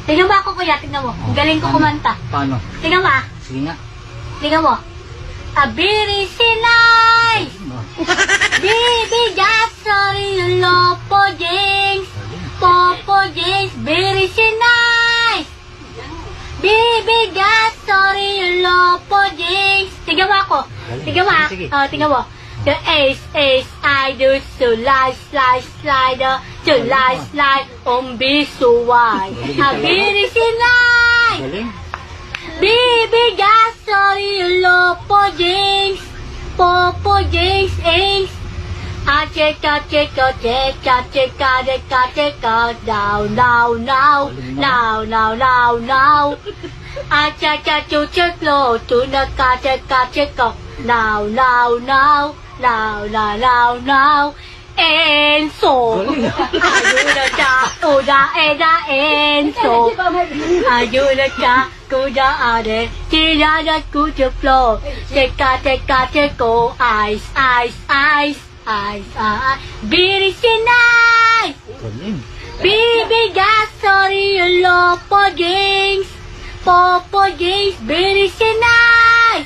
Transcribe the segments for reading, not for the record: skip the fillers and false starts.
Tingnan mo ako, kuya. Tingnan mo. Ang galing ko kumanta. Paano? Tingnan mo, ah. Sige nga. Tingnan mo. Abiri sinay! Bibi gasori lopo jings! Popo jings! Biri sinay! Bibi gasori lopo jings! Tingnan mo ako. Tingnan mo, ah. Sige. Oh, tingnan mo. The ace, I do so slide, slide, umbisuway. Abiri sinay! Galing. Bibi gasori lopo jinx, popo jinx inks. Cheka, down, now. Cheka, chucheklo, tunaka, cheka, now. Enso. Ayuda ka, uda, Enso. Ayuda ka, kuda, ade. Tirada, kuda, flow. Cheka, cheko. Ice. Biri sinay. Galing. Bibi gasori, lopo jinx. Popo jinx, biri sinay.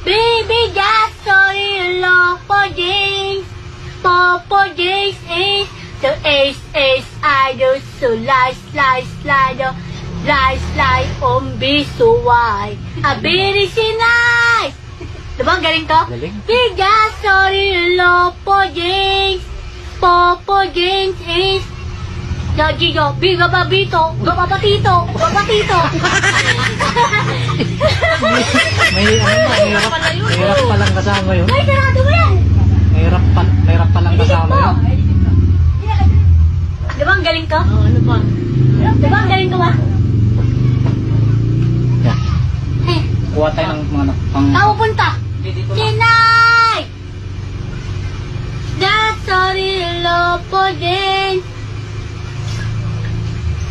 Bibi gasori, lopo jinx. Popo jinx is the ace, I do so slide, umbisuway. Abiri sinay. Diba ang galing to? Galing. Biga, sorry, lopo jinx. Popo jinx is Gigo, biga babito, babapatito. Mahirap pa lang kasama yun. Ay, sarado mo yan! Mahirap pa lang kasama yun. Di ba ang galing ko? Oo, ano ba? Di ba ang galing ko ba? Yeah. Eh, Kuha tayo ng mga pang... tao punta! Sinay! That's sorry, lopo din!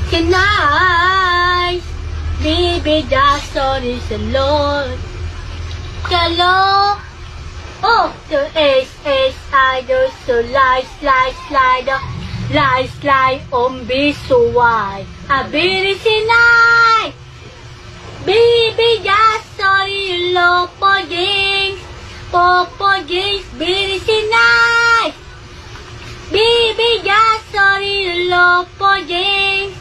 Sinay! Bibi, that's sorry sa Lord! Kalo! Oh, the ace, I do so slide, umbisuway. Abiri sinay! Bibi, just sorry, lopo jinx. Popo jinx, biri sinay! Bibi, just sorry, lopo jinx.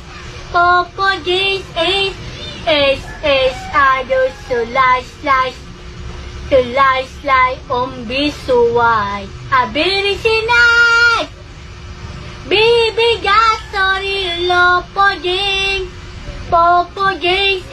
Popo jinx, ace, I do so slide, umbisuway. Abiri sinay! Bibi, gas, sorry, lopo jinx. Popo jinx,